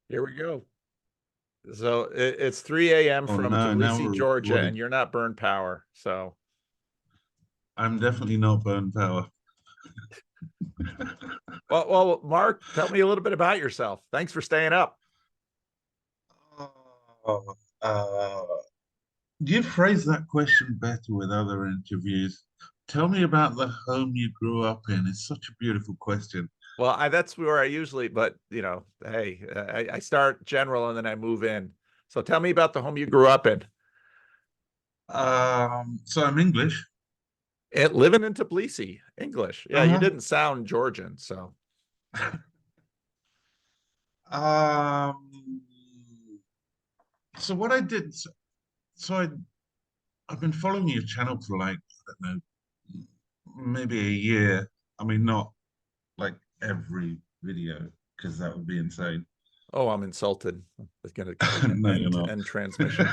Here we go. So it's 3 a.m. Oh from no, now Tbilisi, we're Georgia, and recording. you're not burned power. So, I'm definitely not burn power. Mark, tell me a little bit about yourself. Thanks for staying up. Oh, you phrase that question better with other interviews. Tell me about the home you grew up in. It's such a beautiful question. Well, that's where I usually, but hey, I start general and then I move in. So tell me about the home you grew up in. So I'm English. Living in Tbilisi, English. Yeah, you Uh-huh. didn't sound Georgian, so. Um, so what I did, so I've been following your channel for like, I don't know, maybe a year. I mean, not like every video because that would be insane. Oh, I'm insulted. It's going to click No, you're end not. end transmission.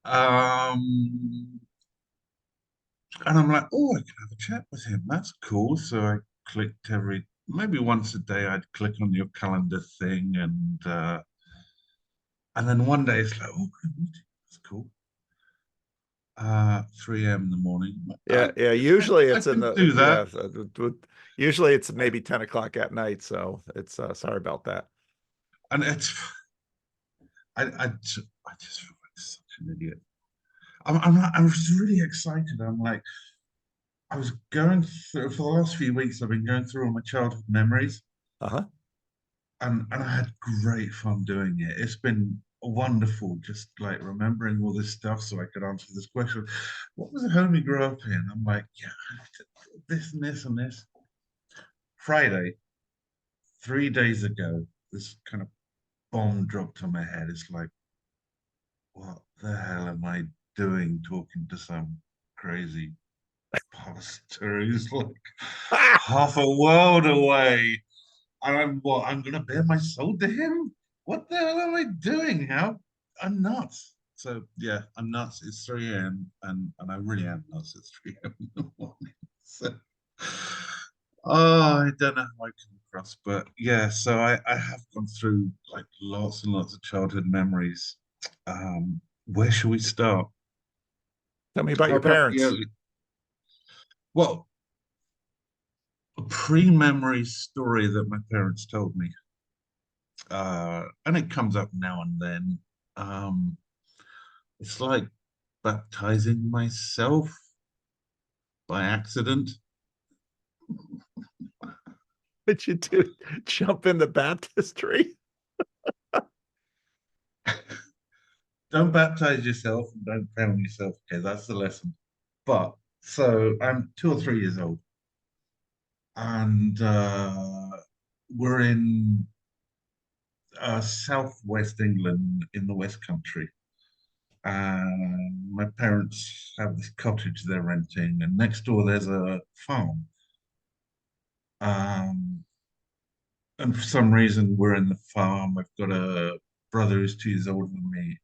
um, and I'm like, oh, I can have a chat with him. That's cool. So I clicked maybe once a day. I'd click on your calendar thing, and then one day it's like, oh, good meeting. That's cool. 3 a.m. in the morning. Yeah, yeah. I, Usually I it's in can the do that. usually it's maybe 10 o'clock at night. So it's sorry about that. And I just feel like such an idiot. I was really excited. I'm like, I was going through for the last few weeks. I've been going through all my childhood memories, Uh-huh. and I had great fun doing it. It's been wonderful, just like remembering all this stuff, so I could answer this question. What was the home you grew up in? I'm like, yeah, this and this and this. Friday, 3 days ago, this kind of bomb dropped on my head. It's like, what the hell am I doing talking to some crazy pastor who's like half a world away? And I'm gonna bare my soul to him? What the hell am I doing? How I'm nuts. So yeah, I'm nuts. It's 3 a.m. and I really am nuts. It's 3 a.m. in the morning. So I don't know how I come across, but yeah, so I have gone through like lots and lots of childhood memories. Where should we start? Tell me about How your about the parents. early? Well, a pre-memory story that my parents told me, and it comes up now and then. Um, it's like baptizing myself by accident. Did you do jump in the baptistry? Don't baptize yourself and don't drown yourself. Okay, that's the lesson. But so I'm 2 or 3 years old, and we're in southwest England in the West Country. And my parents have this cottage they're renting, and next door there's a farm. Um, and for some reason, we're in the farm. I've got a brother who's 2 years older than me,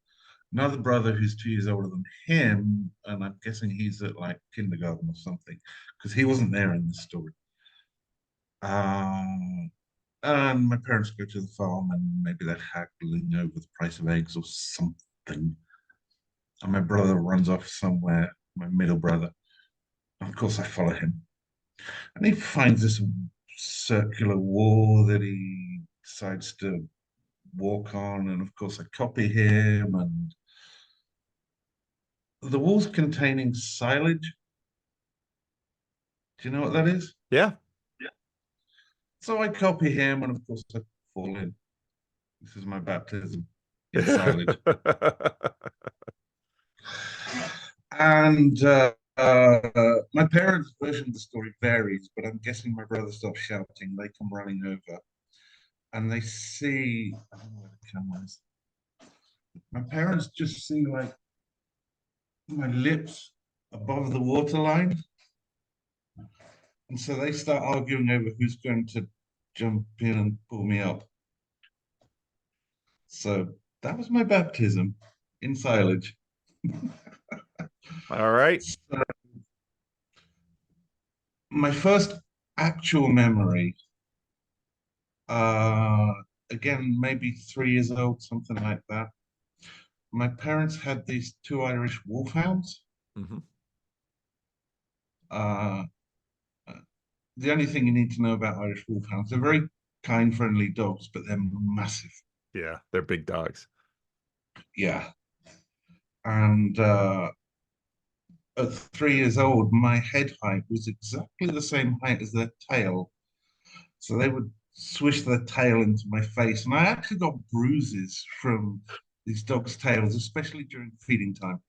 another brother who's 2 years older than him, and I'm guessing he's at like kindergarten or something because he wasn't there in the story. Um, and my parents go to the farm, and maybe they're haggling over the price of eggs or something. And my brother runs off somewhere, my middle brother. And of course, I follow him. And he finds this circular wall that he decides to walk on. And of course, I copy him. And the wall's containing silage. Do you know what that is? Yeah. Yeah. So I copy him. And of course, I fall in. This is my baptism in silage. And my parents' version of the story varies, but I'm guessing my brother stops shouting. They come running over and they see, I don't know where the camera is. My parents just see like my lips above the waterline. And so they start arguing over who's going to jump in and pull me up. So that was my baptism in silage. All right. So my first actual memory Uh, again, maybe 3 years old, something like that. My parents had these two Irish wolfhounds. Hmm. Uh, the only thing you need to know about Irish wolfhounds, they're very kind, friendly dogs, but they're massive. Yeah, they're big dogs. Yeah. And at 3 years old, my head height was exactly the same height as their tail. So they would swish their tail into my face. And I actually got bruises from these dogs' tails, especially during feeding time.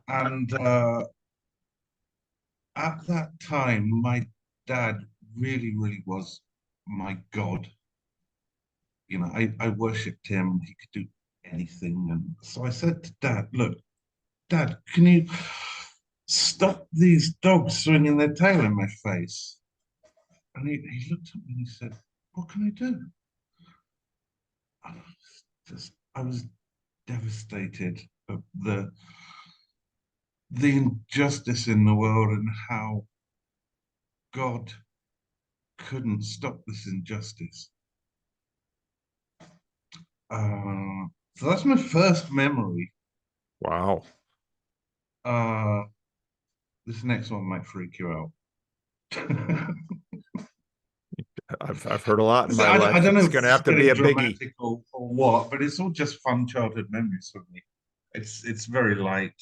And at that time, my dad really, really was my God. You know, I worshipped him. He could do anything. And so I said to Dad, look, Dad, can you stop these dogs swinging their tail in my face? And he looked at me and he said, what can I do? And I was devastated at the injustice in the world and how God couldn't stop this injustice. So that's my first memory. Wow. Uh, this next one might freak you out. I've heard a lot in So my I life. don't know It's if going to this is have to be getting a biggie. dramatic or what, but it's all just fun childhood memories for me. It's very light.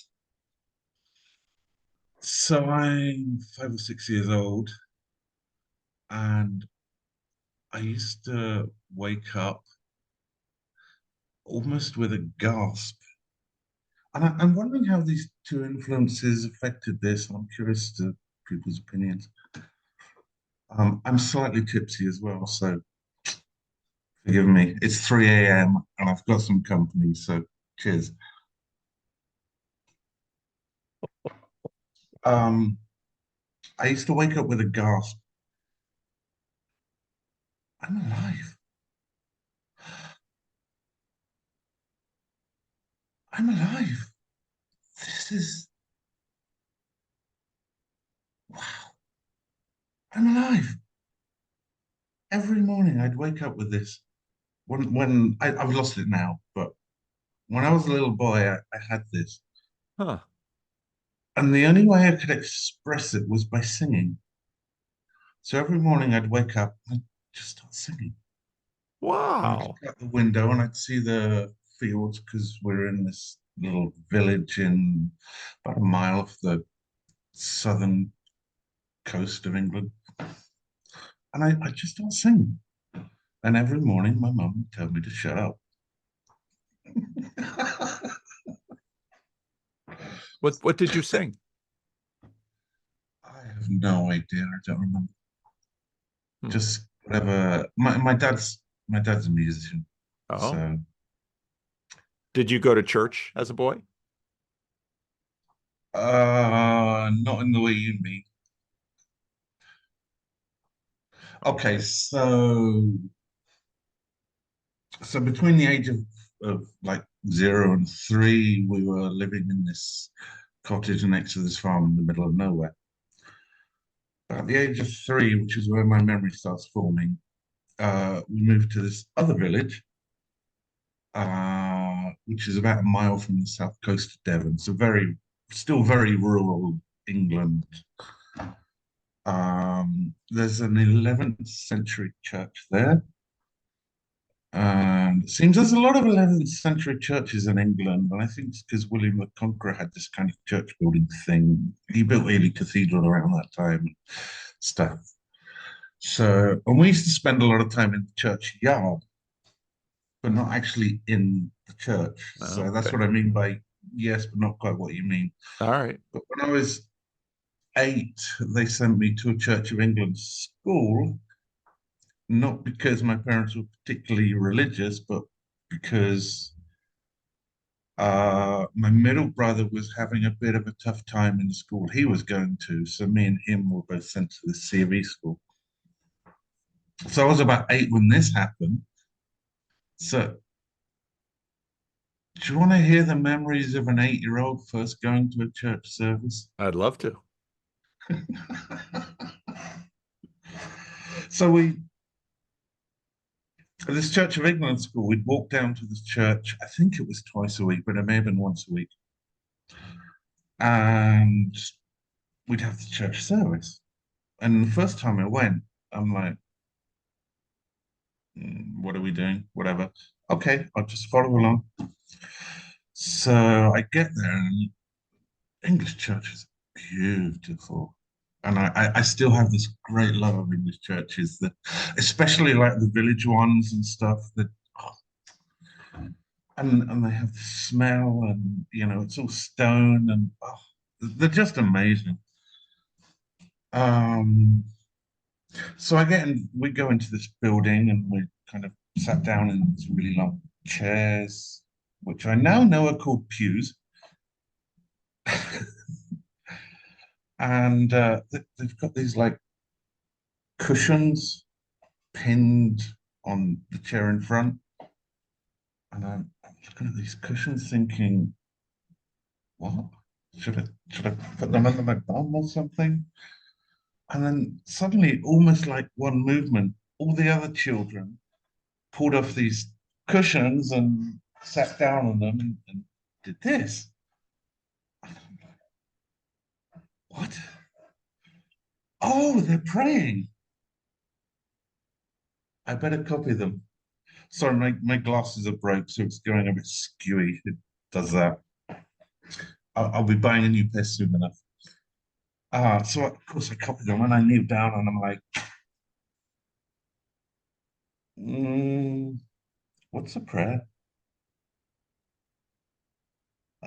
So I'm 5 or 6 years old, and I used to wake up almost with a gasp. And I'm wondering how these two influences affected this. I'm curious to people's opinions. I'm slightly tipsy as well, so forgive me. It's 3 a.m. and I've got some company, so cheers. Um, I used to wake up with a gasp. I'm alive. I'm alive. This is wow. I'm alive. Every morning I'd wake up with this. I've lost it now, but when I was a little boy, I had this. Huh. And the only way I could express it was by singing. So every morning I'd wake up and I'd just start singing. And I'd Wow. look out the window and I'd see the fields because we're in this little village in about a mile off the southern coast of England. And I just start singing. And every morning my mum would tell me to shut up. What did you sing? I have no idea. I don't remember. Hmm. Just whatever. My dad's a musician, Oh. so Did you go to church as a boy? not in the way you mean. Okay, so between the age of like 0 and 3, we were living in this cottage next to this farm in the middle of nowhere. But at the age of 3, which is where my memory starts forming, we moved to this other village, which is about a mile from the south coast of Devon. So still very rural England. There's an 11th century church there. And it seems there's a lot of 11th century churches in England. And I think it's because William the Conqueror had this kind of church building thing. He built Ely Cathedral around that time and stuff. So, and we used to spend a lot of time in the churchyard, but not actually in the church. Oh, So that's okay. what I mean by yes, but not quite what you mean. All right. But when I was 8, they sent me to a Church of England school, not because my parents were particularly religious, but because my middle brother was having a bit of a tough time in the school he was going to. So me and him were both sent to the C of E school. So I was about 8 when this happened. So do you want to hear the memories of an 8-year-old first going to a church service? I'd love to. So this Church of England school, we'd walk down to this church. I think it was twice a week, but it may have been once a week. And we'd have the church service. And the first time I went, I'm like, what are we doing? Whatever. Okay, I'll just follow along. So I get there, and English church is beautiful. And I still have this great love of English churches that, especially like the village ones and stuff that, oh, and they have the smell and, it's all stone and oh, they're just amazing. Um, so we go into this building and we kind of sat down in these really long chairs, which I now know are called pews. And they've got these like cushions pinned on the chair in front. And I'm looking at these cushions thinking, what? Should I put them under my bum or something? And then suddenly, almost like one movement, all the other children pulled off these cushions and sat down on them and did this. What? Oh, they're praying. I better copy them. Sorry, my glasses are broke, so it's going a bit skewy. It does that. I'll be buying a new pair soon enough. So of course I copied them and I kneel down and I'm like, mm, what's a prayer?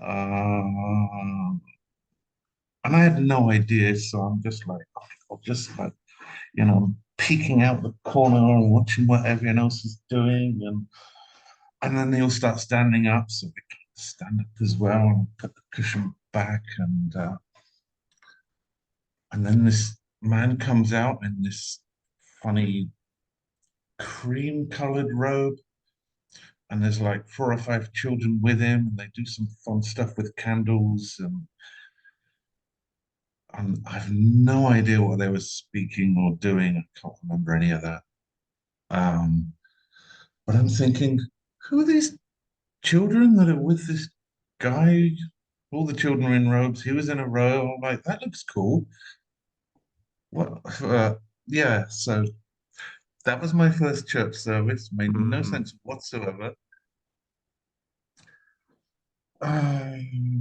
Uh, and I had no idea, so I'm just like, okay, I'll just like, peeking out the corner and watching what everyone else is doing, and then they all start standing up, so we stand up as well and put the cushion back, and then this man comes out in this funny cream-colored robe, and there's like 4 or 5 children with him, and they do some fun stuff with candles, and I have no idea what they were speaking or doing. I can't remember any of that. Um, but I'm thinking, who are these children that are with this guy? All the children are in robes. He was in a robe. I'm like, that looks cool. What? Yeah. So that was my first church service. Made no Mm. sense whatsoever.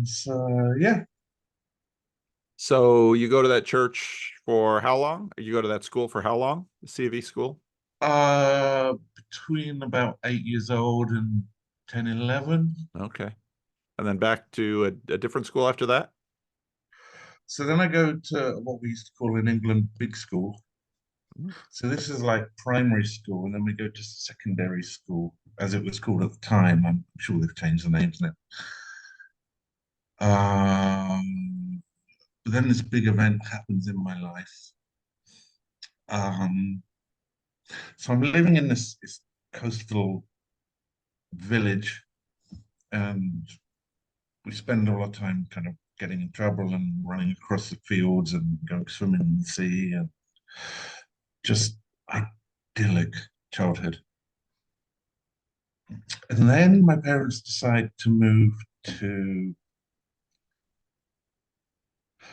So yeah, So you go to that church for how long? You go to that school for how long? The C of E school? between about 8 years old and 10, 11. Okay. And then back to a different school after that? So then I go to what we used to call in England big school. Mm. So this is like primary school, and then we go to secondary school, as it was called at the time. I'm sure they've changed the names now. But then this big event happens in my life. Um, so I'm living in this coastal village, and we spend all our time kind of getting in trouble and running across the fields and going swimming in the sea, and just idyllic childhood. And then my parents decide to move to.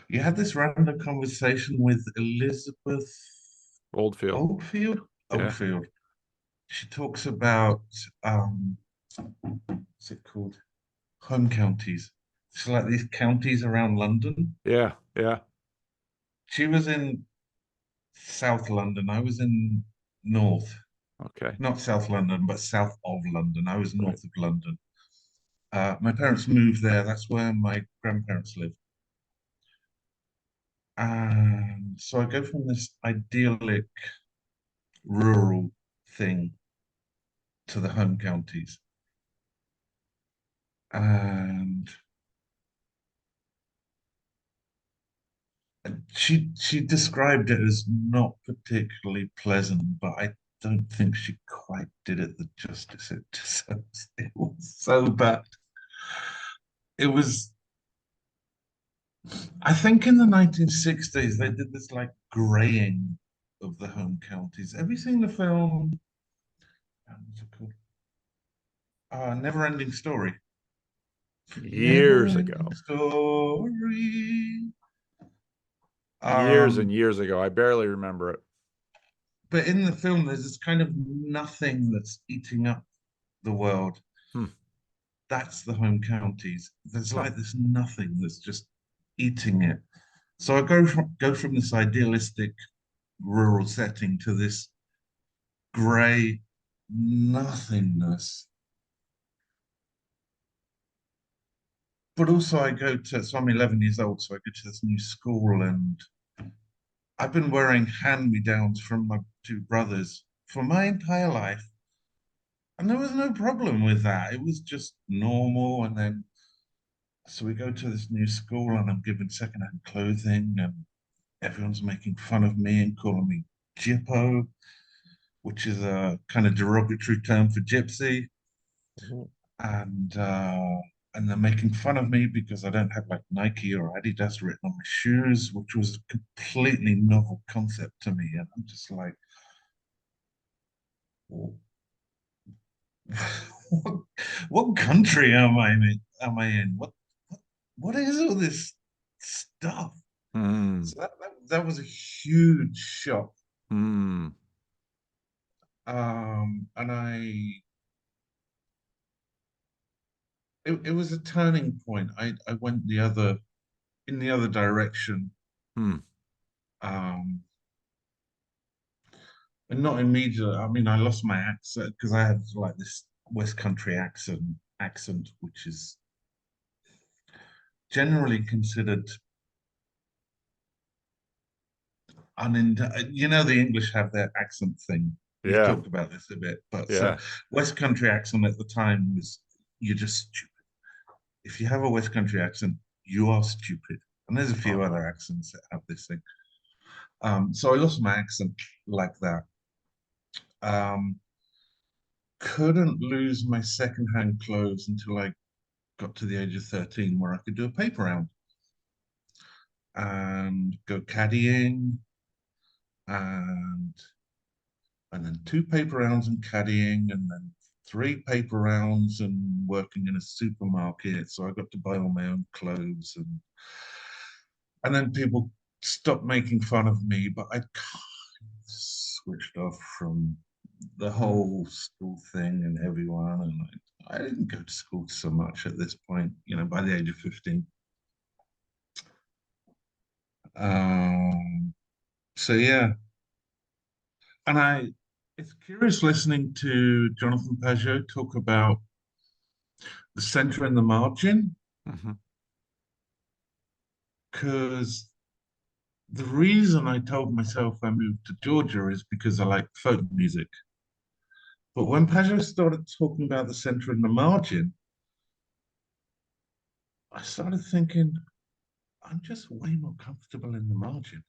You had this random conversation with Elizabeth Oldfield. Oldfield. Yeah. Oldfield. She talks about what's it called? Home counties. It's like these counties around London. Yeah. Yeah. She was in South London. I was in North, Okay. not South London, but south of London. I was Right. north of London. My parents moved there. That's where my grandparents lived. And so I go from this idyllic rural thing to the home counties. And she described it as not particularly pleasant, but I don't think she quite did it the justice it deserves. It was so bad. It was, I think in the 1960s, they did this like graying of the home counties. Have you seen the film? What's it called? Never Ending Story. Never Years Ending ago. Story. Years and Um, years ago. I barely remember it. but in the film, there's this kind of nothing that's eating up the world. Hmm. That's the home counties. There's Huh. like this nothing that's just eating it. So I go from this idealistic rural setting to this grey nothingness. But also I go to, so I'm 11 years old, so I go to this new school and I've been wearing hand-me-downs from my two brothers for my entire life. And there was no problem with that. It was just normal. And then, so we go to this new school and I'm given secondhand clothing and everyone's making fun of me and calling me Gyppo, which is a kind of derogatory term for gypsy. Mhm. And and they're making fun of me because I don't have like Nike or Adidas written on my shoes, which was a completely novel concept to me. And I'm just like, what, what country am I in? Am I in? What is all this stuff? Hmm. So that was a huge shock. Hmm. And it was a turning point. I went in the other direction. Hmm. Um, and not immediately. I mean, I lost my accent because I had like this West Country accent, which is generally considered you know, the English have their accent thing. We've Yeah. talked about this a bit, but so Yeah. West Country accent at the time was you're just stupid. If you have a West Country accent, you are stupid. And there's a few Uh-huh. other accents that have this thing. So I lost my accent like that. Um, couldn't lose my secondhand clothes until I got to the age of 13, where I could do a paper round and go caddying and then two paper rounds and caddying and then three paper rounds and working in a supermarket. So I got to buy all my own clothes and then people stopped making fun of me, but I kind of switched off from the Hmm. whole school thing and everyone. And I didn't go to school so much at this point, you know, by the age of 15. Um, so yeah, and it's curious listening to Jonathan Pajot talk about the center and the margin, Mhm. because the reason I told myself I moved to Georgia is because I like folk music. But when Pajot started talking about the center and the margin, I started thinking, I'm just way more comfortable in the margin.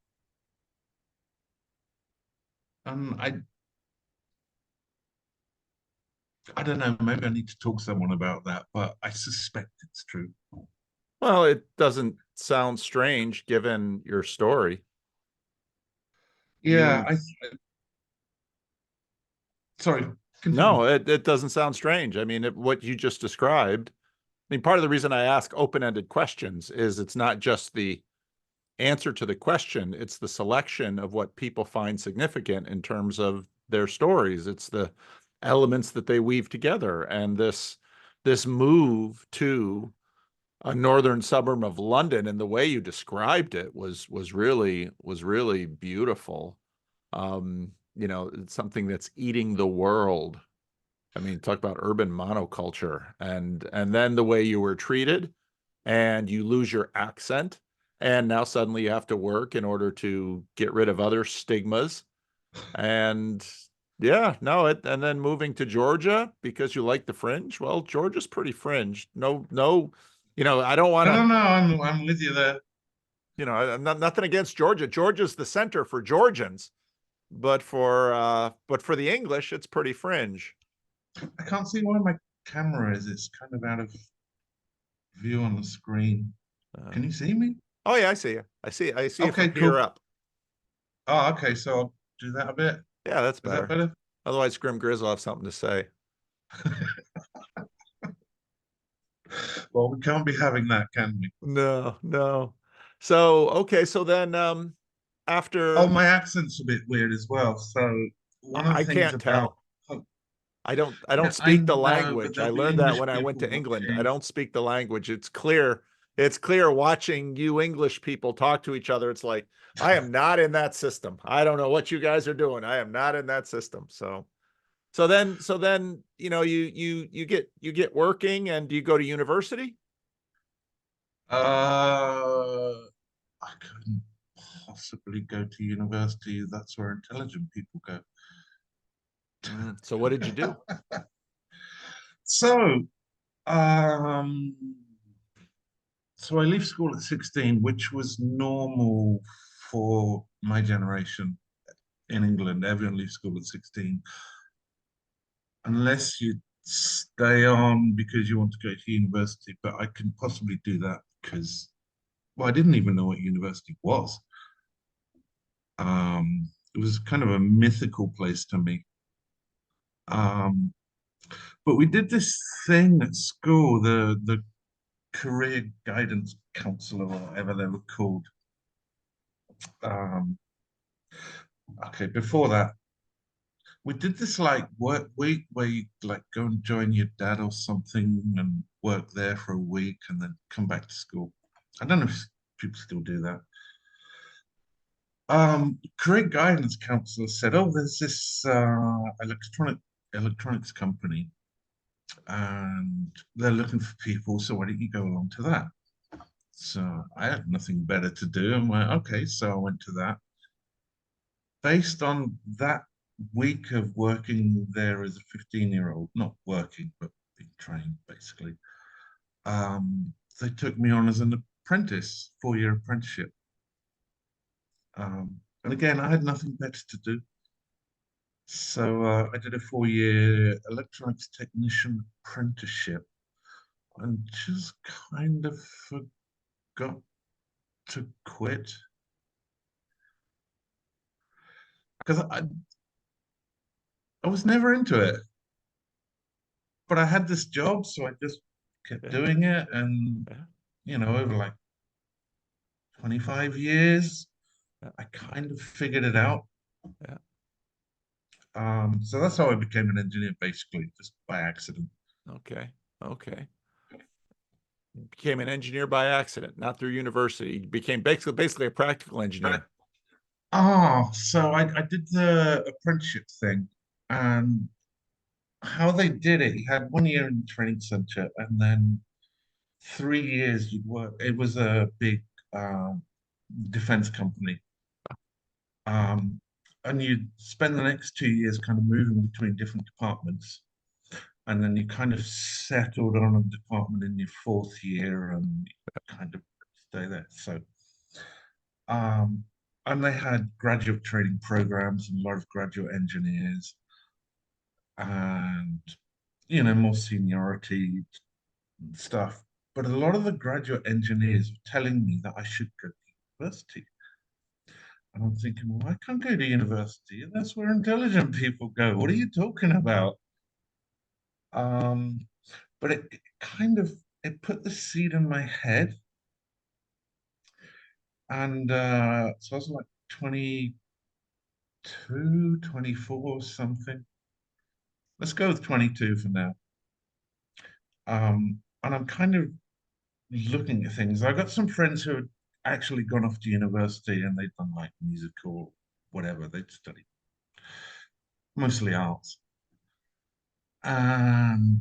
And I don't know, maybe I need to talk to someone about that, but I suspect it's true. Well, it doesn't sound strange given your story. Yeah, You sorry, continue. No, it doesn't sound strange. I mean, what you just described. I mean, part of the reason I ask open-ended questions is it's not just the answer to the question, it's the selection of what people find significant in terms of their stories. It's the elements that they weave together. And this move to a northern suburb of London and the way you described it was really beautiful. It's something that's eating the world. I mean, talk about urban monoculture and then the way you were treated and you lose your accent and now suddenly you have to work in order to get rid of other stigmas and yeah, no, and then moving to Georgia because you like the fringe. Well, Georgia's pretty fringe. No, no, I don't want No, no, to, no, I'm with you there. I'm not nothing against Georgia. Georgia's the center for Georgians, but for the English, it's pretty fringe. I can't see why my camera is. It's kind of out of view on the screen. Uh, Can you see me? oh yeah, I see you. I see you from Okay, here cool. up. Oh, okay, so I'll do that a bit. Yeah, that's Is that better. better? Otherwise, Grim Grizz will have something to say. Well, we can't be having that, can we? No, no. So, okay, so then Oh, after my accent's a bit weird as well. So one of I the things can't about, tell. oh, I don't yeah, I speak the know, but language. I there'll be learned that English when I went people to England. I watching. don't speak the language. It's clear. It's clear watching you English people talk to each other. It's like, I am not in that system. I don't know what you guys are doing. I am not in that system. So then, you get working and do you go to university? I couldn't possibly go to university. That's where intelligent people go. So what did you do? So, um, so I left school at 16, which was normal for my generation in England. Everyone leaves school at 16, unless you stay on because you want to go to university. But I can possibly do that because, well, I didn't even know what university was. It was kind of a mythical place to me. Um, but we did this thing at school, the career guidance counselor or whatever they were called. Um, okay, before that, we did this like work week where you like go and join your dad or something and work there for a week and then come back to school. I don't know if people still do that. Career guidance counselor said, "Oh, there's this electronics company, and they're looking for people. So why don't you go along to that?" So I had nothing better to do, and went, "Okay." So I went to that. Based on that week of working there as a 15-year-old, not working, but being trained basically, they took me on as an apprentice, 4-year apprenticeship. And again, I had nothing better to do. So I did a 4-year electronics technician apprenticeship and just kind of forgot to quit because I was never into it. But I had this job, so I just kept Yeah, doing it. And, yeah, over like 25 years, yeah, I kind of figured it out. yeah. So that's how I became an engineer, basically, just by accident. Okay. Okay. You became an engineer by accident, not through university. You became basically a practical engineer. So I did the apprenticeship thing, and how they did it, you had 1 year in the training center, and then 3 years you'd work. It was a big um, defense company. Um, and you'd spend the next 2 years kind of moving between different departments. And then you kind of settled on a department in your fourth year and you kind of stay there. So, um, and they had graduate training programs and a lot of graduate engineers and, more seniority stuff. But a lot of the graduate engineers were telling me that I should go to university. And I'm thinking, well, I can't go to university. That's where intelligent people go. What are you talking about? Um, but it kind of it put the seed in my head. And so I was like 22, 24, something. Let's go with 22 for now. And I'm kind of looking at things. I've got some friends who had actually gone off to university and they'd done like musical, whatever, they'd studied mostly arts. And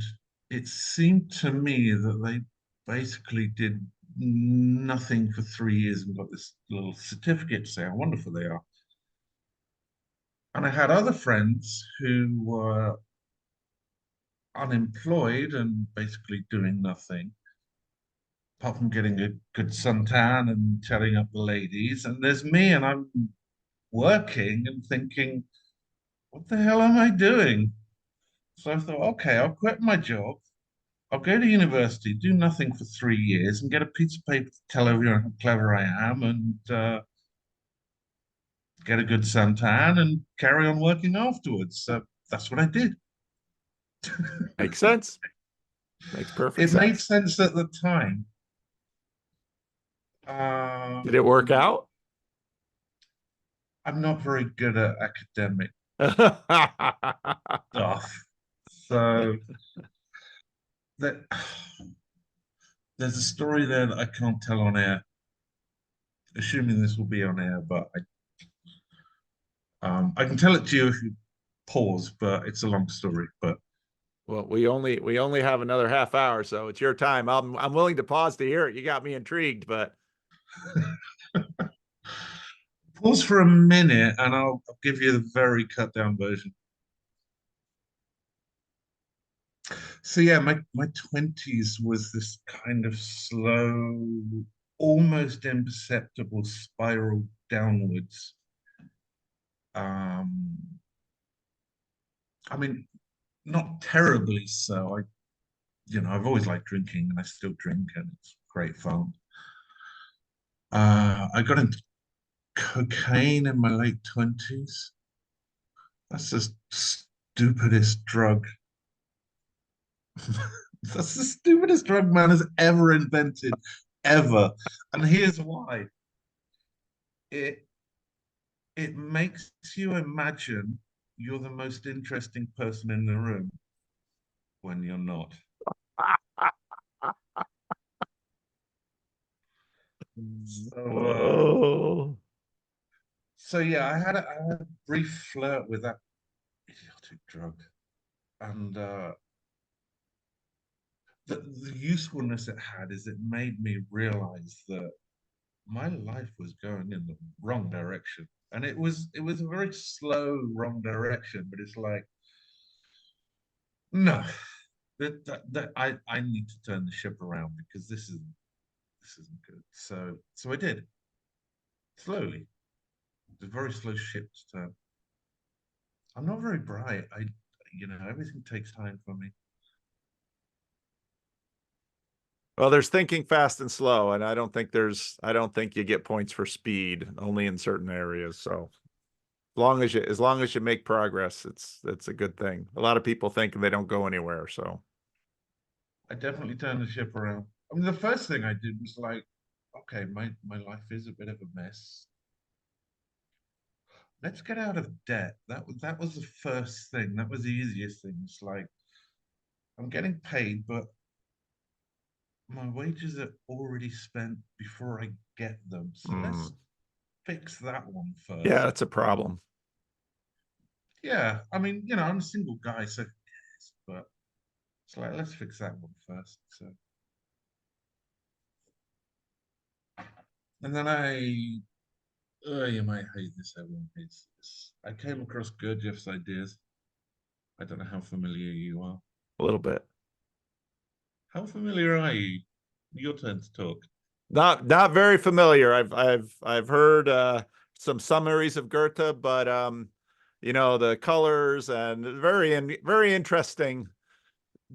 it seemed to me that they basically did nothing for 3 years and got this little certificate to say how wonderful they are. And I had other friends who were unemployed and basically doing nothing apart from getting a good suntan and chatting up the ladies. And there's me, and I'm working and thinking, what the hell am I doing? So I thought, okay, I'll quit my job. I'll go to university, do nothing for 3 years, and get a piece of paper to tell everyone how clever I am, and get a good suntan, and carry on working afterwards. So that's what I did. Makes sense. Makes perfect It made sense. sense at the time. Did it work Um, out? I'm not very good at academic stuff, so that there's a story there that I can't tell on air. Assuming this will be on air, but I can tell it to you if you pause. But it's a long story. But Well, we only have another half hour, so it's your time. I'm willing to pause to hear it. You got me intrigued, but pause for a minute, and I'll give you the very cut down version. So yeah, my 20s was this kind of slow, almost imperceptible spiral downwards. Um, I mean, not terribly so. I've always liked drinking, and I still drink, and it's great fun. I got into cocaine in my late 20s. That's the stupidest drug. That's the stupidest drug man has ever invented, ever. And here's why. It it makes you imagine you're the most interesting person in the room when you're not. So oh, yeah, I had a brief flirt with that idiotic drug, and the usefulness it had is it made me realize that my life was going in the wrong direction, and it was a very slow wrong direction, but it's like no, that I need to turn the ship around because this isn't good. So I did slowly. It's a very slow ship to turn. I'm not very bright. Everything takes time for me. well, there's thinking fast and slow, and I don't think you get points for speed, only in certain areas. So as long as you make progress, it's a good thing. A lot of people think they don't go anywhere. So I definitely turned the ship around. I mean, the first thing I did was like, okay, my life is a bit of a mess. Let's get out of debt. That was the first thing. That was the easiest thing. It's like I'm getting paid, but my wages are already spent before I get them. So let's mm, fix that one yeah, first. that's a problem. Yeah, I mean, I'm a single guy, so yes, but it's like let's fix that one first. So, and then you might hate this, everyone hates this. I came across Gurdjieff's ideas. I don't know how familiar you are. A little bit. How familiar are you? Your turn to talk. Not very familiar. I've heard some summaries of Goethe, but the colors and very interesting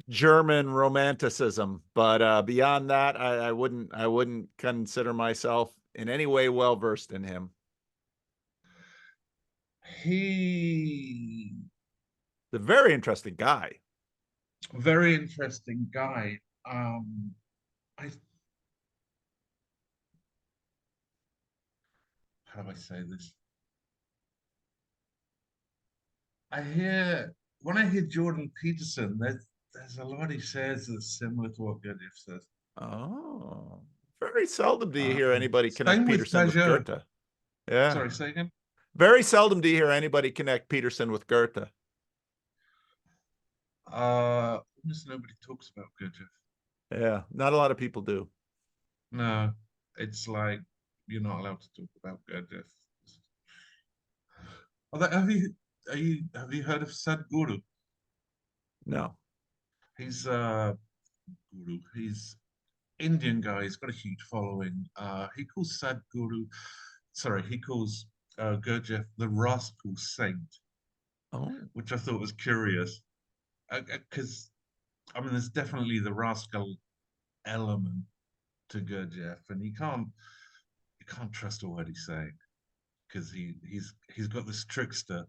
German romanticism. But beyond that, I wouldn't consider myself in any way well versed in him. He The very interesting guy. very interesting guy. I How do I say this? I hear when I hear Jordan Peterson, there's a lot he says that's similar to what Gurdjieff says. Oh, very seldom do you hear anybody connect Same with Peterson with Pajot. Goethe. Yeah. Sorry, say again. Very seldom do you hear anybody connect Peterson with Goethe. Almost nobody talks about Gurdjieff. Yeah, not a lot of people do. No, it's like you're not allowed to talk about Gurdjieff. Have you heard of Sadhguru? No. He's guru. He's Indian guy. He's got a huge following. He calls Sadhguru. Sorry, he calls Gurdjieff the rascal saint, Oh. which I thought was curious because I mean, there's definitely the rascal element to Gurdjieff, and you can't trust a word he's saying because he's got this trickster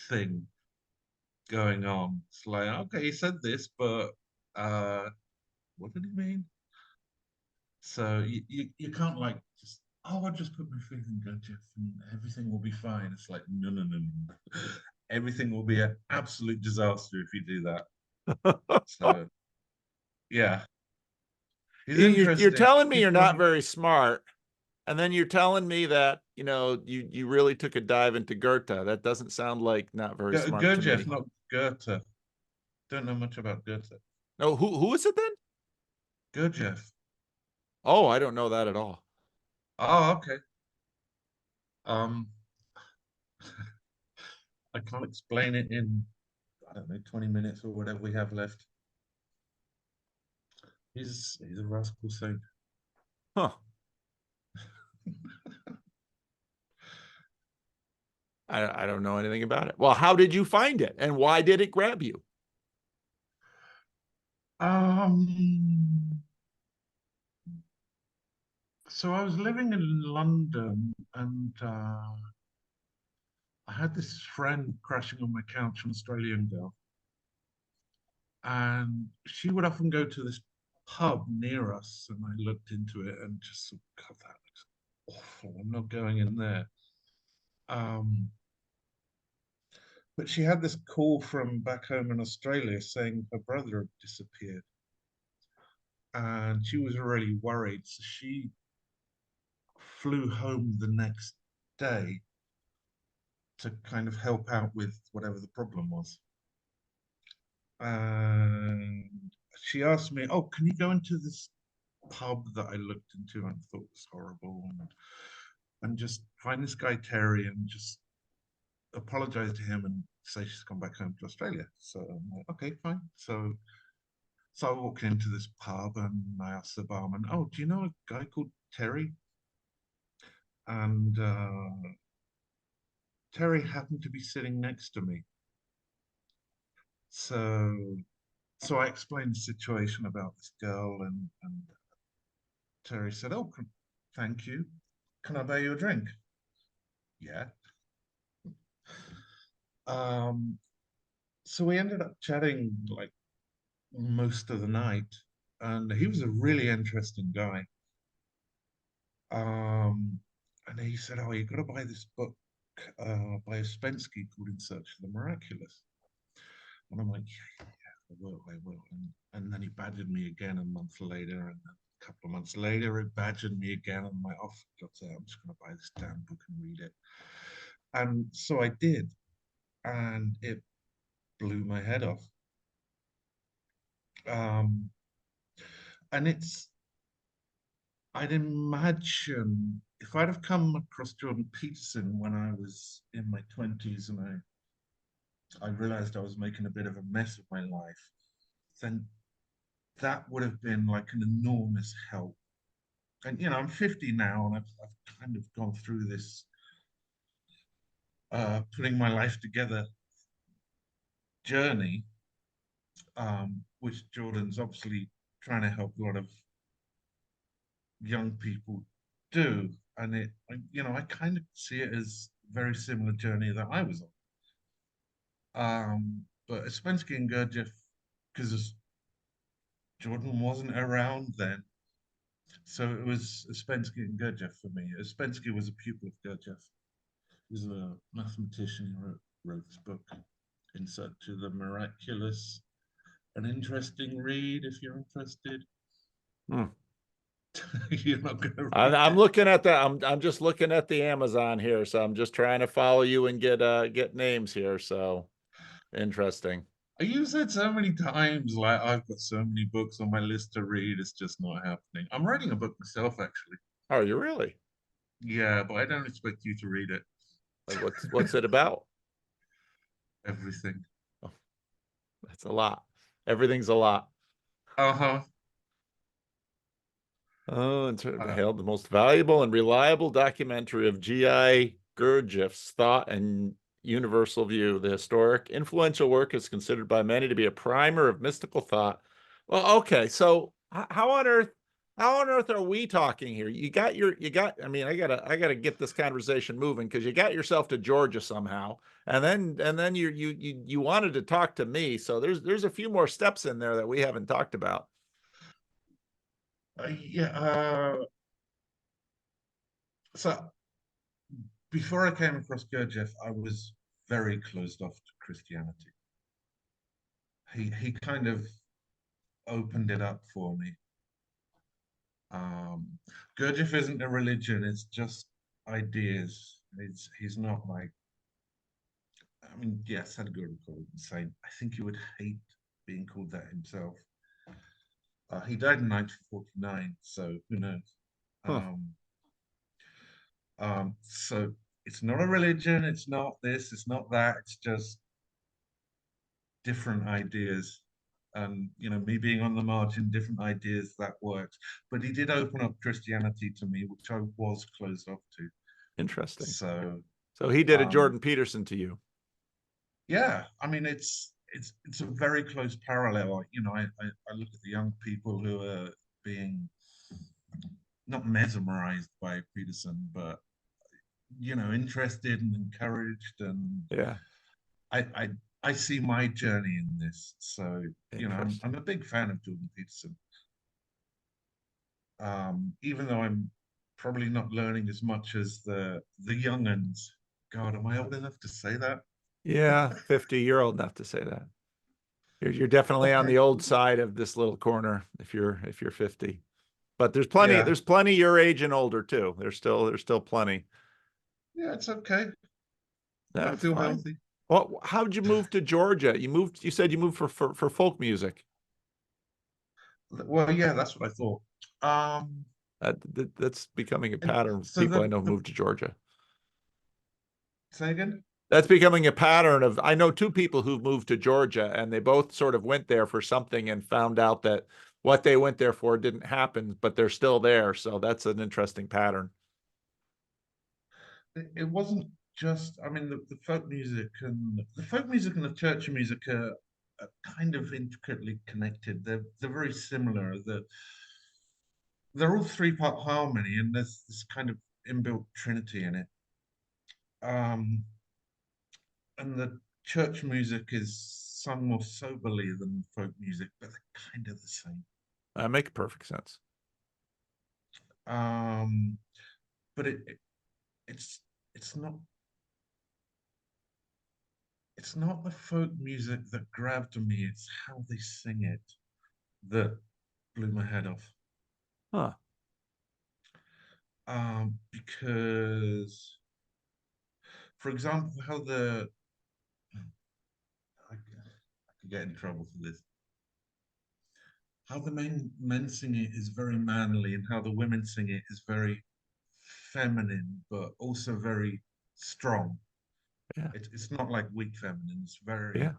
thing. going on. It's like, okay, he said this, but what did he mean? So you can't like just, oh, I'll just put my faith in Gurdjieff and everything will be fine. It's like, no, no, no, no. Everything will be an absolute disaster if you do that. So yeah, he's You're interesting. telling me you're People not are very smart, and then you're telling me that, you really took a dive into Goethe. That doesn't sound like not very smart to Gurdjieff, me. not Goethe. Don't know much about Goethe. No, who is it then? Gurdjieff. Oh, I don't know that at all. Oh, okay. Um, I can't explain it in, I don't know, 20 minutes or whatever we have left. He's a rascal saint. Huh. I don't know anything about it. Well, how did you find it, and why did it grab you? Um, so I was living in London and I had this friend crashing on my couch, an Australian girl, and she would often go to this pub near us, and I looked into it and just thought, God, that looks awful. I'm not going in there. Um, but she had this call from back home in Australia saying her brother had disappeared, and she was really worried. So she flew home the next day to kind of help out with whatever the problem was. And she asked me, "Oh, can you go into this pub that I looked into and thought was horrible, and just find this guy Terry and just apologize to him and say she's gone back home to Australia?" So I'm like, okay, fine. So I walked into this pub and I asked the barman, "Oh, do you know a guy called Terry?" And Terry happened to be sitting next to me. So so I explained the situation about this girl, and Terry said, "Oh, thank you. Can I buy you a drink?" Yeah. Um, so we ended up chatting like most of the night, and he was a really interesting guy. And he said, "Oh, you got to buy this book by Ouspensky called In Search of the Miraculous." And I'm like, "Yeah, yeah, I will, I will." And then he badgered me again a month later, and then a couple of months later, it badgered me again. And I'm like, "Oh, for God's sake, I'm just going to buy this damn book and read it." And so I did, and it blew my head off. Um, and I'd imagine if I'd have come across Jordan Peterson when I was in my 20s and I realized I was making a bit of a mess of my life, then that would have been like an enormous help. And I'm 50 now, and I've kind of gone through this putting my life together journey, which Jordan's obviously trying to help a lot of young people do. And I kind of see it as a very similar journey that I was on. But Ouspensky and Gurdjieff, because Jordan wasn't around then, so it was Ouspensky and Gurdjieff for me. Ouspensky was a pupil of Gurdjieff. He was a mathematician who wrote this book, In Search of the Miraculous. An interesting read if you're interested. Hmm. You're not going to read I'm it. looking at I'm just looking at the Amazon here, so I'm just trying to follow you and get names here. So interesting. You said so many times, like, I've got so many books on my list to read, it's just not happening. I'm writing a book myself, actually. Oh, you really? Yeah, but I don't expect you to read it. Like what's it about? Everything. Oh, that's a lot. Everything's a lot. Uh-huh. Oh, and Uh, hailed the most valuable and reliable documentary of G.I. Gurdjieff's thought and universal view. The historic, influential work is considered by many to be a primer of mystical thought. Well, okay, so how on earth? how on earth are we talking here? I mean, I gotta get this conversation moving because you got yourself to Georgia somehow, and then you wanted to talk to me. So there's a few more steps in there that we haven't talked about. Yeah. So before I came across Gurdjieff, I was very closed off to Christianity. He kind of opened it up for me. Um, Gurdjieff isn't a religion; it's just ideas. He's not like. I mean, yes, Sadhguru would call it insane. I think he would hate being called that himself. He died in 1949, so who knows? Huh. Um, so it's not a religion. It's not this. It's not that. It's just different ideas. And me being on the margin, different ideas that works. But he did open up Christianity to me, which I was closed off to. Interesting. So So he did a um, Jordan Peterson to you. yeah, I mean it's a very close parallel. I look at the young people who are being not mesmerized by Peterson, but interested and encouraged, and Yeah. I I I see my journey in this. So I'm Interesting. a big fan of Jordan Peterson. Even though I'm probably not learning as much as the young uns. God, am I old enough to say that? Yeah, 50. You're old enough to say that. You're definitely on Okay. the old side of this little corner if you're 50. But there's plenty Yeah. there's plenty your age and older too. There's still plenty. Yeah, it's okay. I That's feel fine. healthy. Well, how'd you move to Georgia? You said you moved for folk music. Well, yeah, that's what I thought. Um, That's becoming a and pattern of so people I the know the move to Georgia. say again? That's becoming a pattern of I know two people who've moved to Georgia and they both sort of went there for something and found out that what they went there for didn't happen, but they're still there. So that's an interesting pattern. It wasn't just. I mean, the folk music and the church music are kind of intricately connected. They're very similar. They're all three-part harmony, and there's this kind of inbuilt trinity in it. Um, and the church music is sung more soberly than folk music, but they're kind of the same. Make perfect sense. Um, but it's it's not it's not the folk music that grabbed me. It's how they sing it that blew my head off. Huh. Because, for example, how I could get in trouble for this. How the men sing it is very manly, and how the women sing it is very feminine, but also very strong. Yeah. It's not like weak feminine. It's Yeah. very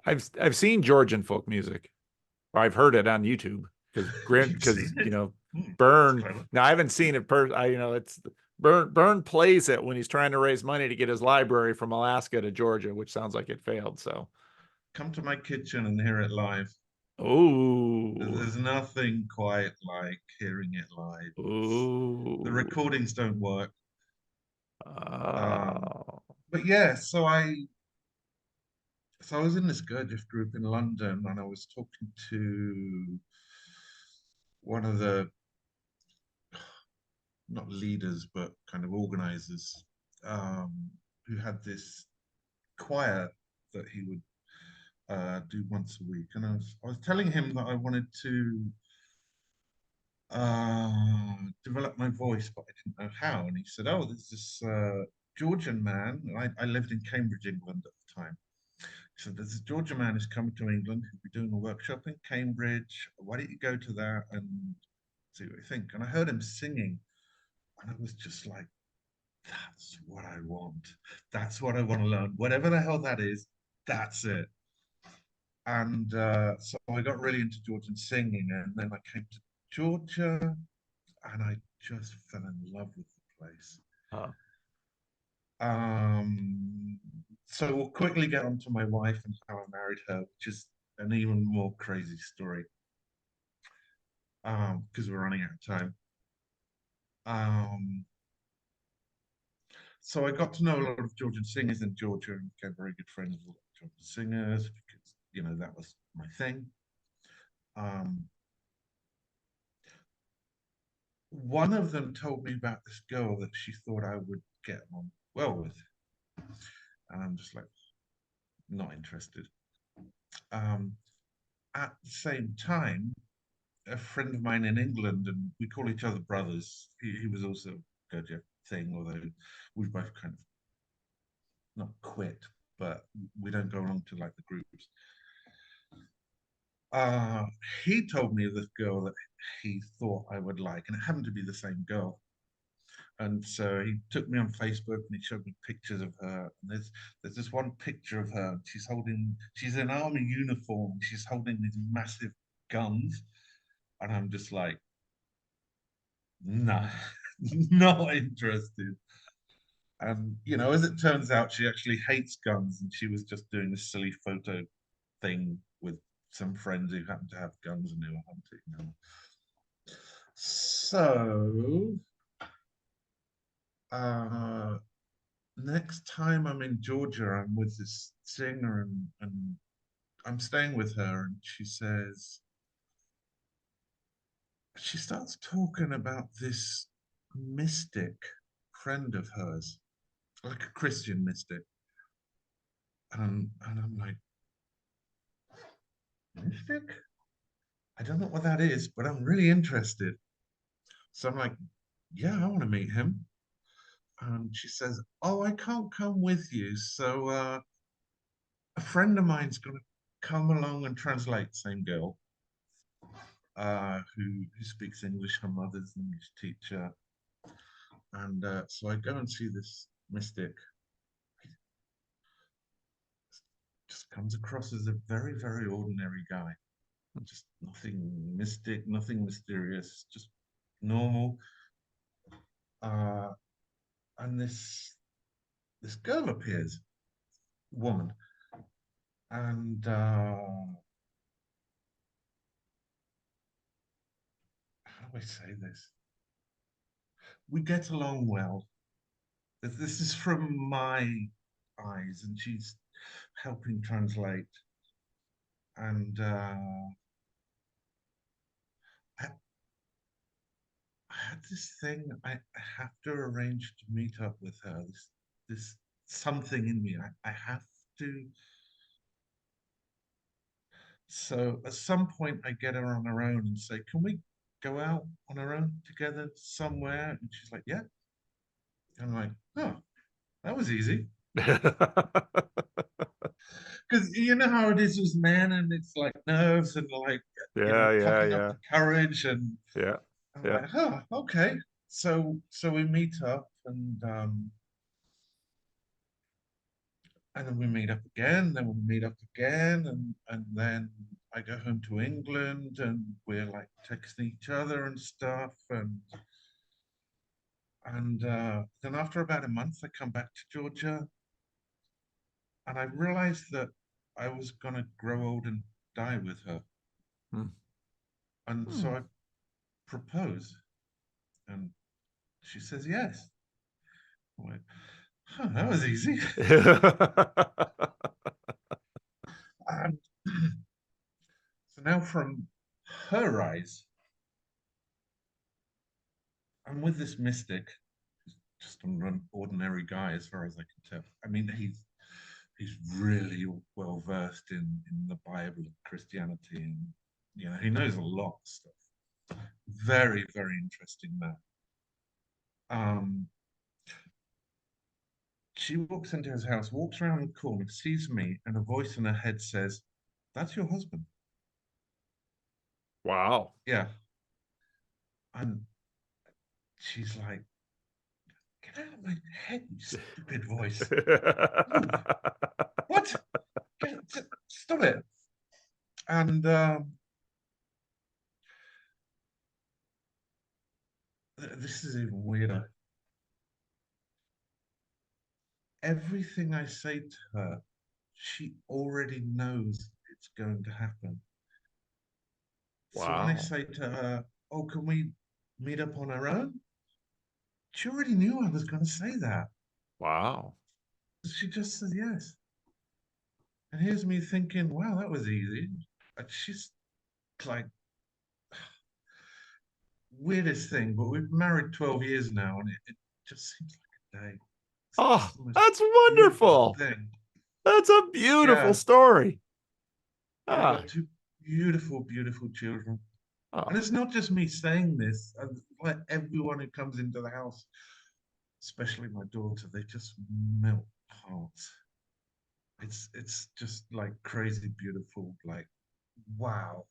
like I've seen Georgian folk music, or I've heard it on YouTube you've because seen it. That's Burn. clever. Now I haven't seen it it's Burn plays it when he's trying to raise money to get his library from Alaska to Georgia, which sounds like it failed. So, Come to my kitchen and hear it live. oh, There's nothing quite like hearing it live. The oh, recordings don't work. Um, oh, but yeah, so I was in this Gurdjieff group in London, and I was talking to one of the not leaders but kind of organizers, who had this choir that he would do once a week, and I was telling him that I wanted to develop my voice, but I didn't know how. And he said, "Oh, there's this Georgian man." And I lived in Cambridge, England at the time. So there's a Georgian man who's coming to England who'll be doing a workshop in Cambridge. Why don't you go to that and see what you think? And I heard him singing, and I was just like, that's what I want. That's what I want to learn. Whatever the hell that is, that's it. And so I got really into Georgian singing, and then I came to Georgia, and I just fell in love with the place. oh, Um, so we'll quickly get on to my wife and how I married her, which is an even more crazy story. because we're running out of time. Um, so I got to know a lot of Georgian singers in Georgia and became very good friends with a lot of Georgian singers because, that was my thing. Um, One of them told me about this girl that she thought I would get on well with. And I'm just like, not interested. Um, at the same time, a friend of mine in England, and we call each other brothers. He was also a Gurdjieff thing, although we've both kind of not quit, but we don't go along to like the groups. Uh, he told me of this girl that he thought I would like, and it happened to be the same girl. And so he took me on Facebook and he showed me pictures of her. And there's this one picture of her. She's in army uniform. She's holding these massive guns. And I'm just like, no, not interested. And, as it turns out, she actually hates guns and she was just doing this silly photo thing with some friends who happen to have guns and who were hunting. So, uh, next time I'm in Georgia, I'm with this singer and I'm staying with her, and she starts talking about this mystic friend of hers, like a Christian mystic. And I'm like, mystic? I don't know what that is, but I'm really interested. So I'm like, yeah, I want to meet him. And she says, oh, I can't come with you. So a friend of mine's going to come along and translate, same girl, who speaks English. Her mother's an English teacher. And so I go and see this mystic. Just comes across as a very, very ordinary guy. Just nothing mystic, nothing mysterious, just normal. Uh, and this girl appears, woman, and how do I say this? We get along well. This is from my eyes, and she's helping translate. And I, I had this thing. I have to arrange to meet up with her. This something in me. I have to. So at some point, I get her on her own and say, "Can we go out on our own together somewhere?" And she's like, "Yeah." And I'm like, "Oh, that was easy." Because you know how it is with men, and it's like nerves and like Yeah, yeah, plucking up yeah, the courage. And yeah, I'm yeah. like, "Oh, okay." So we meet up, and then we meet up again, then we meet up again, and then I go home to England, and we're like texting each other and stuff, and then after about a month, I come back to Georgia, and I realized that I was gonna grow old and die with her, Hmm. and so Hmm. I propose, and she says yes. I'm like, huh, that was easy. And so now, from her eyes, I'm with this mystic, just an ordinary guy as far as I can tell. I mean, he's really well versed in the Bible and Christianity, and he knows a lot of stuff. Very, very interesting man. Um, she walks into his house, walks around the corner, sees me, and a voice in her head says, "That's your husband." Wow. Yeah, and she's like, "Get out of my head, you stupid voice! Move! What? Stop it!" And this is even weirder. Everything I say to her, she already knows it's going to happen. So when I Wow. say to her, "Oh, can we meet up on our own?" She already knew I was going to say that. Wow. She just said yes. And here's me thinking, wow, that was easy. And she's like, weirdest thing, but we've been married 12 years now, and it just seems like a day. It's Oh, just the most that's beautiful wonderful. thing. That's a beautiful Yeah, story. we've Ah, got two beautiful, beautiful children. And oh, it's not just me saying this, like everyone who comes into the house, especially my daughter, they just melt hearts. It's just like crazy beautiful, like wow.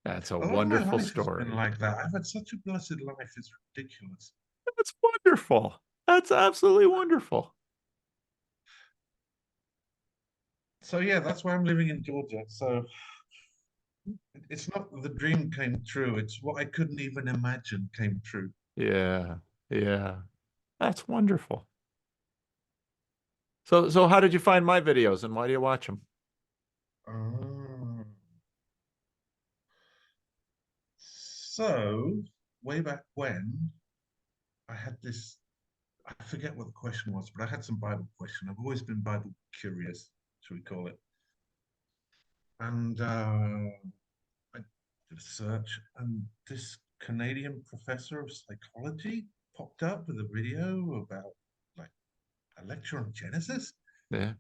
that's a A lot of my wonderful life has been story. like that. I've had such a blessed life, it's ridiculous. That's wonderful. That's absolutely wonderful. So yeah, that's why I'm living in Georgia. So it's not the dream came true, it's what I couldn't even imagine came true. Yeah. Yeah. That's wonderful. So how did you find my videos and why do you watch them? Ah. So way back when I had this, I forget what the question was, but I had some Bible question. I've always been Bible curious, should we call it? And I did a search, and this Canadian professor of psychology popped up with a video about like a lecture on Genesis. Yeah.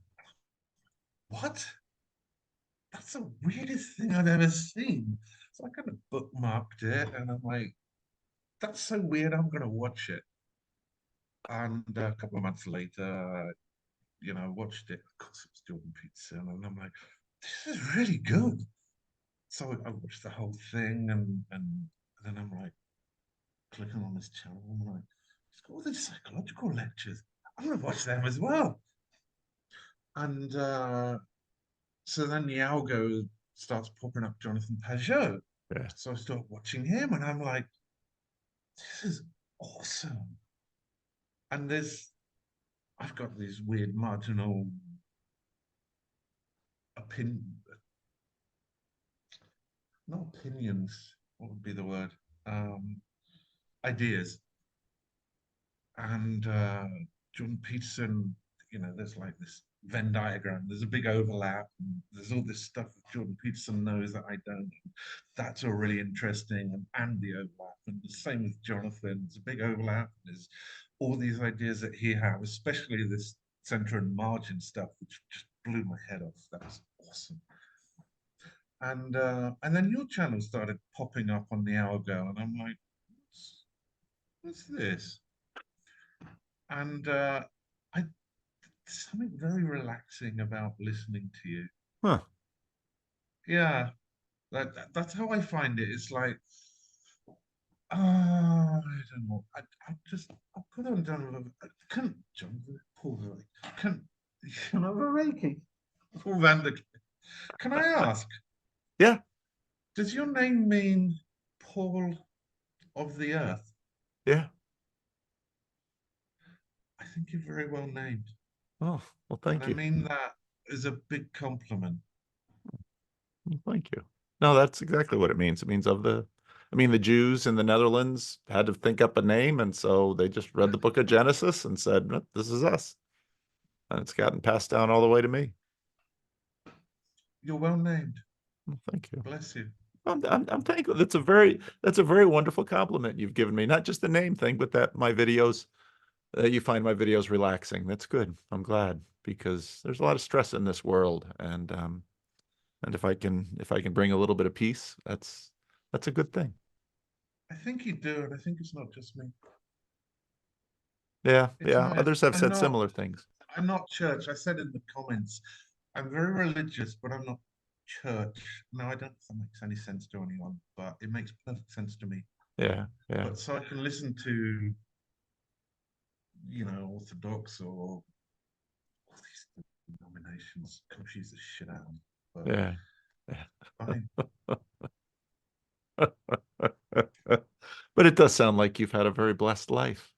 What? That's the weirdest thing I've ever seen. So I kind of bookmarked it, and I'm like, that's so weird. I'm gonna watch it. And a couple of months later, I watched it. Of course, it was Jordan Peterson, and I'm like, this is really good. So I watched the whole thing, and then I'm like, clicking on this channel. I'm like, it's got all these psychological lectures. I'm gonna watch them as well. And so then the algo starts popping up Jonathan Pajot. Yeah. So I start watching him, and I'm like, this is awesome. And I've got these weird marginal opinion, not opinions. What would be the word? Um, Ideas. And Jordan Peterson, there's like this Venn diagram. There's a big overlap. And there's all this stuff that Jordan Peterson knows that I don't. That's all really interesting, and the overlap. And the same with Jonathan. There's a big overlap. There's all these ideas that he has, especially this center and margin stuff, which just blew my head off. That was awesome. And then your channel started popping up on the algo, and I'm like, what's this? And I something very relaxing about listening to you. Huh. Yeah, that's how I find it. It's like, I don't know. I put on Jonathan. Can Jonathan Paul Can Jonathan Reiki? Paul Van der. Can I ask? Yeah. Does your name mean Paul of the Earth? Yeah. I think you're very well named, Oh, well, and thank I you. mean that as a big compliment. Well, thank you. No, that's exactly what it means. It means the Jews in the Netherlands had to think up a name, and so they just read the book of Genesis and said, "Nope, this is us." And it's gotten passed down all the way to me. You're well named. Well, thank you. Bless you. I'm thankful. That's a very wonderful compliment you've given me. Not just the name thing, but that my videos, you find my videos relaxing. That's good. I'm glad because there's a lot of stress in this world, and if I can bring a little bit of peace, that's a good thing. I think you do, and I think it's not just me. Yeah, It's yeah. nice. Others have I'm said not. similar things. I'm not church. I said in the comments, I'm very religious, but I'm not church. No, I don't know if that makes any sense to anyone, but it makes perfect sense to me. Yeah, yeah, But so I can listen to, Orthodox or all these denominations confuse the shit out of me. But yeah, yeah. fine. But it does sound like you've had a very blessed life.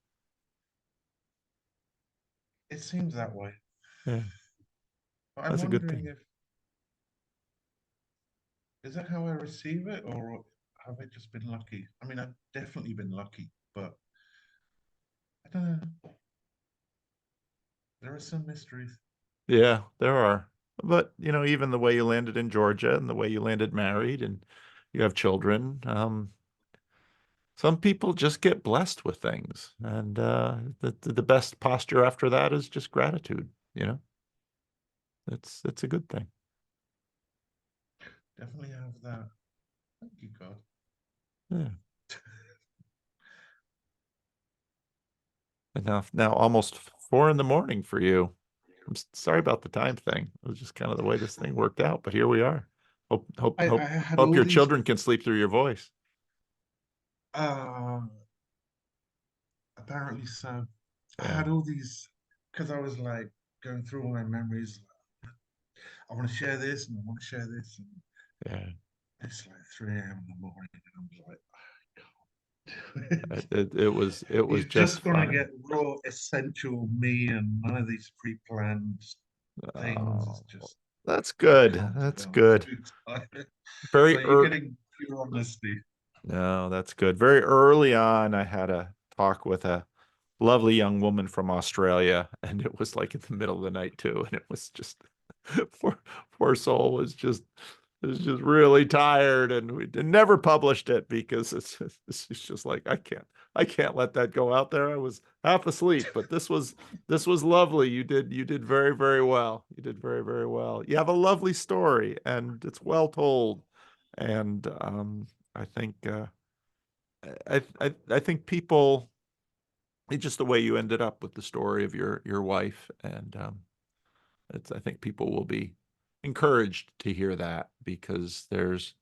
It seems that way. Yeah, But I'm that's a good wondering thing. if Is that how I receive it, or have I just been lucky? I mean, I've definitely been lucky, but I don't know. There are some mysteries. Yeah, there are. But, even the way you landed in Georgia and the way you landed married and you have children, some people just get blessed with things. And the best posture after that is just gratitude, you know? It's a good thing. Definitely have that. Thank you, God. Yeah. And now almost 4 in the morning for you. I'm sorry about the time thing. It was just kind of the way this thing worked out, but here we are. Hope hope I hope had hope all your these. children can sleep through your voice. Uh, Apparently so. I Yeah. had all these because I was like going through all my memories. I want to share this and I want to share this, and Yeah. it's like 3 a.m. in the morning, and I'm like, I can't do it. It was You just just want to fine. get raw, essential me, and none of these pre-planned things. It's Oh, just that's I good. can't do it. That's I'm good. too tired. So Very you're early. getting pure honesty. No, that's good. Very early on, I had a talk with a lovely young woman from Australia, and it was like in the middle of the night too, and it was just poor poor soul was just really tired, and we never published it because it's just like I can't let that go out there. I was half asleep, but this was lovely. You did very, very well. You did very, very well. You have a lovely story, and it's well told, and I think I think people it's just the way you ended up with the story of your wife, and I think people will be encouraged to hear that because there's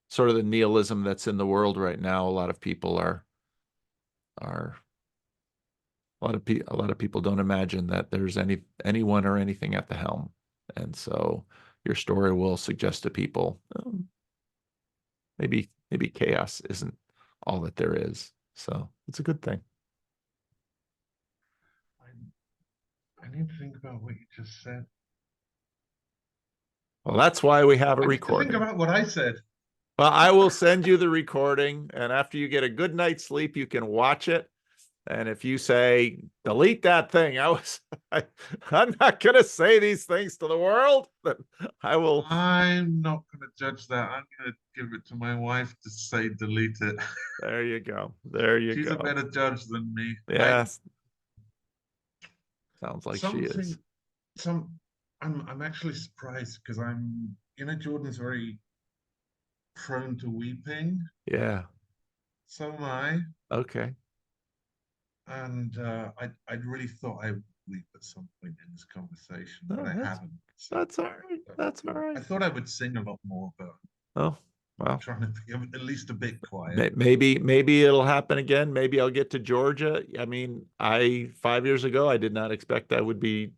sort of the nihilism that's in the world right now. Are a lot of people don't imagine that there's anyone or anything at the helm, and so your story will suggest to people maybe chaos isn't all that there is. So it's a good thing. I need to think about what you just said. Well, that's why we have a I need to think recording. about what I said. Well, I will send you the recording, and after you get a good night's sleep, you can watch it. And if you say, delete that thing, I'm not going to say these things to the world, then I will. I'm not going to judge that. I'm going to give it to my wife to say delete it. There you go. There you She's a go. better judge than me. I Yes, sounds like she is. something some I'm actually surprised because Jordan's very prone to weeping. Yeah. So am I. Okay. And I really thought I would weep at some point in this conversation, but No, I that's haven't. So that's all right. That's all I right. thought I would sing a lot more, but Oh, I'm well, trying to be at least a bit quiet. maybe it'll happen again. Maybe I'll get to Georgia. I mean, 5 years ago, I did not expect I would be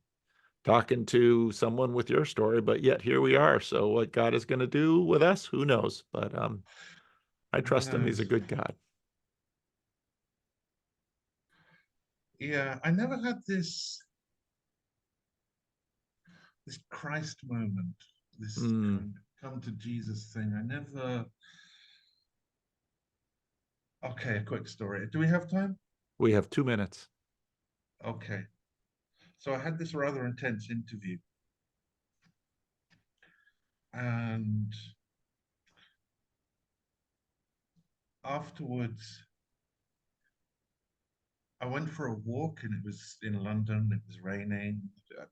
talking to someone with your story, but yet here we are. So what God is going to do with us, who knows? But I Who trust him. He's a knows? good God. Yeah, I never had this Christ moment, this Mm, kind of come to Jesus thing. I never. Okay, a quick story. Do we have time? we have 2 minutes. Okay. So I had this rather intense interview, and afterwards, I went for a walk, and it was in London. It was raining,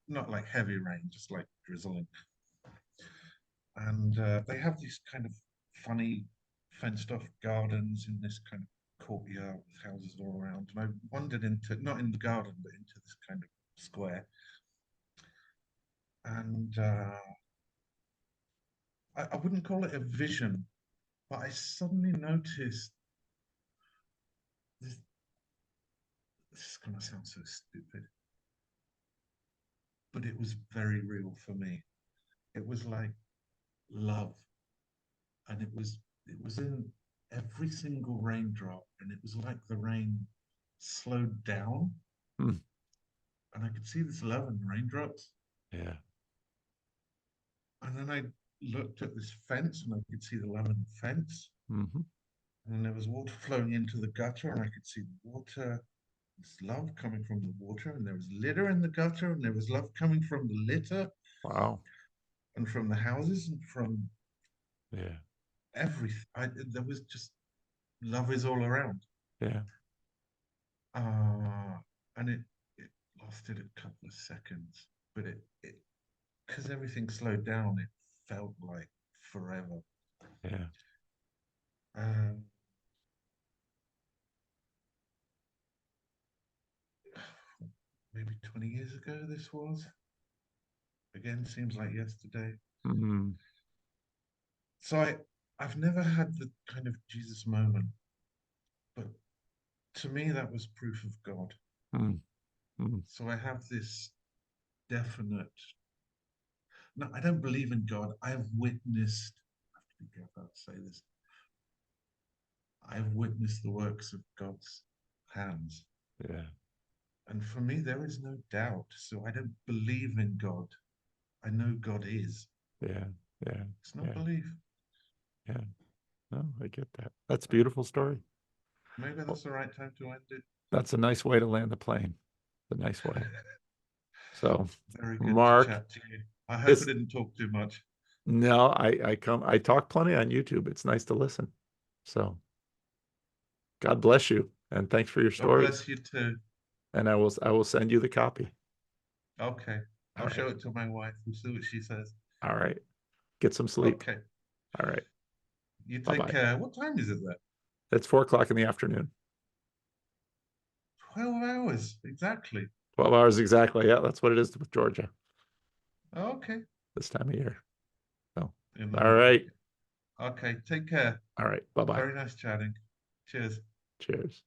not like heavy rain, just like drizzling. And they have these kind of funny fenced off gardens in this kind of courtyard with houses all around. And I wandered into, not in the garden, but into this kind of square. And I wouldn't call it a vision, but I suddenly noticed this. This is going to sound so stupid, but it was very real for me. It was like love, and it was in every single raindrop, and it was like the rain slowed down, Hmm. and I could see this love in the raindrops. Yeah. And then I looked at this fence and I could see the line of the fence. Hmm. And there was water flowing into the gutter, and I could see the water, this love coming from the water, and there was litter in the gutter, and there was love coming from the litter, Wow. and from the houses, and from Yeah. everything. There was just love is all around. Yeah. Uh, and it lasted a couple of seconds, but it because everything slowed down, it felt like forever. Yeah. Um, Maybe 20 years ago, this was. Again, seems like yesterday. Mm. So I've never had the kind of Jesus moment, but to me that was proof of God. Mm. Mm. So I have this definite. No, I don't believe in God. I've witnessed. I have to be careful how to say this. I've witnessed the works of God's hands, Yeah. and for me there is no doubt. So I don't believe in God. I know God is. Yeah. Yeah. It's not Yeah. belief. Yeah. No, I get that. That's a beautiful story. Maybe Well, that's the right time to end it. that's a nice way to land the plane. A nice way. So, Very good to Mark, chat to you. I hope I it's didn't talk too much. no, I talk plenty on YouTube. It's nice to listen. So, God bless you and thanks for your God stories. bless you too. And I will send you the copy. Okay. All I'll right. show it to my wife. We'll see what she says. All right. Get some sleep. Okay. All right. You take Bye-bye. care. What time is it there? It's 4 o'clock in the afternoon. 12 hours. Exactly. 12 hours exactly. Yeah, that's what it is with Georgia Okay. this time of year. So, In the all morning. right. Okay. Take care. All right. Bye-bye. Very nice chatting. Cheers. Cheers.